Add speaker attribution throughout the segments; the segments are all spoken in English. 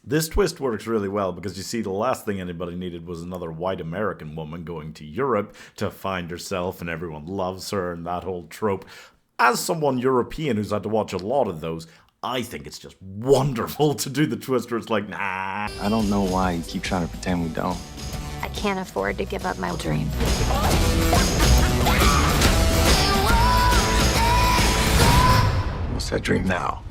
Speaker 1: This twist works really well because you see the last thing anybody needed was another white American woman going to Europe to find herself and everyone loves her and that whole trope. As someone European who's had to watch a lot of those, I think it's just wonderful to do the twist where it's like, nah.
Speaker 2: I don't know why you keep trying to pretend we don't.
Speaker 3: I can't afford to give up my dream.
Speaker 2: What's that dream now?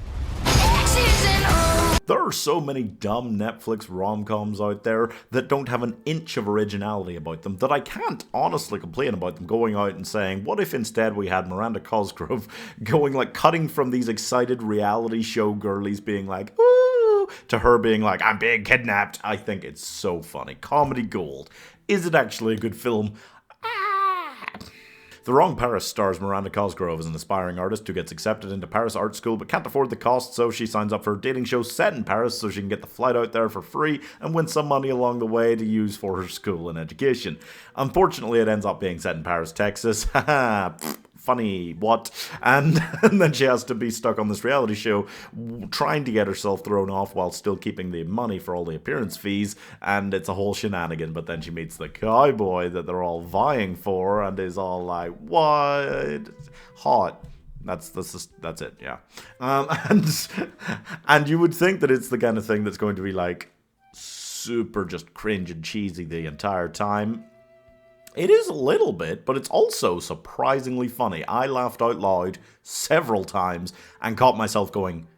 Speaker 1: There are so many dumb Netflix rom-coms out there that don't have an inch of originality about them that I can't honestly complain about them going out and saying, what if instead we had Miranda Cosgrove going like cutting from these excited reality show girlies being like, ooh, to her being like, I'm being kidnapped. I think it's so funny. Comedy gold. Is it actually a good film? The Wrong Paris stars Miranda Cosgrove as an aspiring artist who gets accepted into Paris art school but can't afford the cost, so she signs up for a dating show set in Paris so she can get the flight out there for free and win some money along the way to use for her school and education. Unfortunately, it ends up being set in Paris, Texas. Haha. Funny, what? And then she has to be stuck on this reality show trying to get herself thrown off while still keeping the money for all the appearance fees, and it's a whole shenanigan. But then she meets the cowboy that they're all vying for and is all like, what? Hot. That's it, yeah. And you would think that it's the kind of thing that's going to be like super just cringe and cheesy the entire time. It is a little bit, but it's also surprisingly funny. I laughed out loud several times and caught myself going,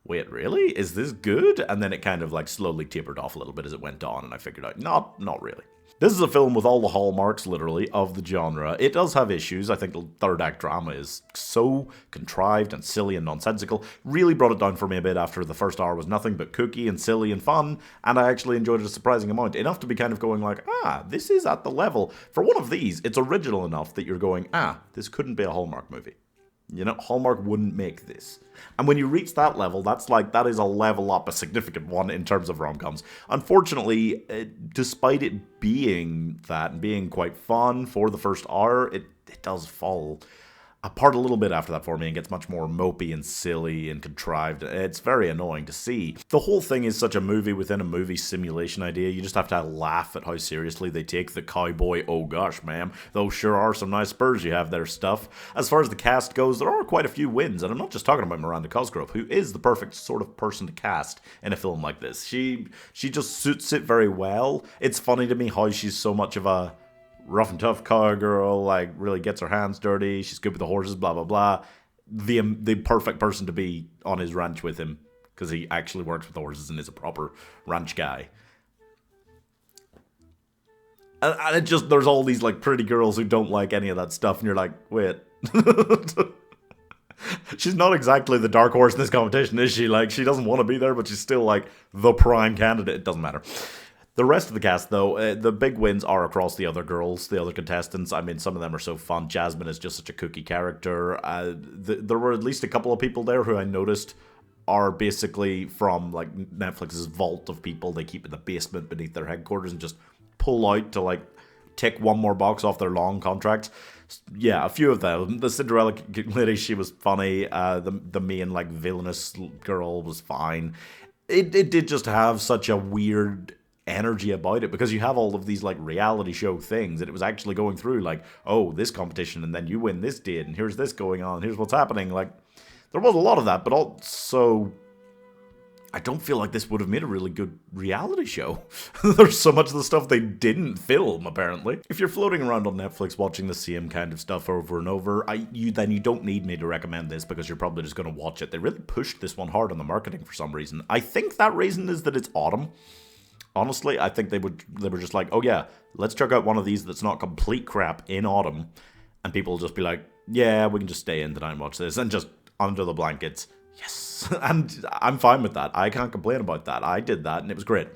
Speaker 1: wait, really? Is this good? And then it kind of like slowly tapered off a little bit as it went on, and I figured out, not really. This is a film with all the hallmarks, literally, of the genre. It does have issues. I think the third act drama is so contrived and silly and nonsensical. Really brought it down for me a bit after the first hour was nothing but kooky and silly and fun, and I actually enjoyed it a surprising amount. Enough to be kind of going like, this is at the level. For one of these, it's original enough that you're going, this couldn't be a Hallmark movie. You know, Hallmark wouldn't make this. And when you reach that level, that is a level up, a significant one in terms of rom-coms. Unfortunately, despite it being that and being quite fun for the first hour, it does fall apart a little bit after that for me and gets much more mopey and silly and contrived. It's very annoying to see. The whole thing is such a movie within a movie simulation idea. You just have to laugh at how seriously they take the cowboy, oh gosh, ma'am, those sure are some nice spurs you have there stuff. As far as the cast goes, there are quite a few wins, and I'm not just talking about Miranda Cosgrove, who is the perfect sort of person to cast in a film like this. She just suits it very well. It's funny to me how she's so much of a rough and tough cowgirl, like really gets her hands dirty, she's good with the horses, blah blah blah. The perfect person to be on his ranch with him, because he actually works with horses and is a proper ranch guy. And it just, there's all these like pretty girls who don't like any of that stuff, and you're like, wait. She's not exactly the dark horse in this competition, is she? Like, she doesn't want to be there, but she's still like the prime candidate. It doesn't matter. The rest of the cast, though, the big wins are across the other girls, the other contestants. I mean, some of them are so fun. Jasmine is just such a kooky character. There were at least a couple of people there who I noticed are basically from, like, Netflix's vault of people they keep in the basement beneath their headquarters and just pull out to, like, tick one more box off their long contracts. Yeah, a few of them. The Cinderella lady, she was funny. The main, like, villainous girl was fine. It did just have such a weird energy about it, because you have all of these like reality show things, and it was actually going through like, oh, this competition, and then you win this date, and here's this going on, here's what's happening. Like, there was a lot of that, but also I don't feel like this would have made a really good reality show. There's so much of the stuff they didn't film, apparently. If you're floating around on Netflix watching the same kind of stuff over and over, then you don't need me to recommend this, because you're probably just going to watch it. They really pushed this one hard on the marketing for some reason. I think that reason is that it's autumn. Honestly, I think they were just like, oh yeah, let's check out one of these that's not complete crap in autumn, and people will just be like, yeah, we can just stay in tonight and watch this, and just under the blankets, yes. And I'm fine with that. I can't complain about that. I did that, and it was great.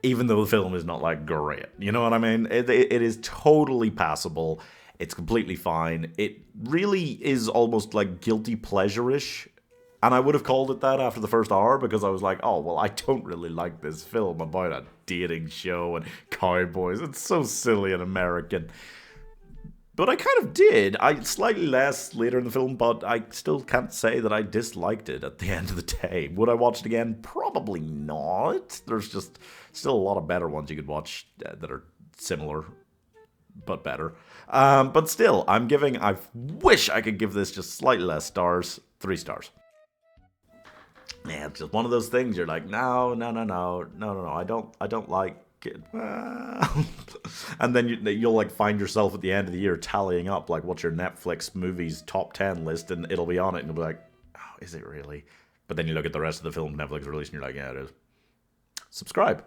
Speaker 1: Even though the film is not, like, great. You know what I mean? It is totally passable. It's completely fine. It really is almost, like, guilty pleasure-ish. And I would have called it that after the first hour, because I was like, oh, well, I don't really like this film about a dating show and cowboys. It's so silly and American. But I kind of did. I slightly less later in the film, but I still can't say that I disliked it at the end of the day. Would I watch it again? Probably not. There's just still a lot of better ones you could watch that are similar, but better. But still, I wish I could give this just slightly less stars. 3 stars. Yeah, it's just one of those things. You're like, no, I don't like it. And then you'll like find yourself at the end of the year tallying up like what's your Netflix movies top 10 list, and it'll be on it, and you'll be like, oh, is it really? But then you look at the rest of the film Netflix released, and you're like, yeah, it is. Subscribe.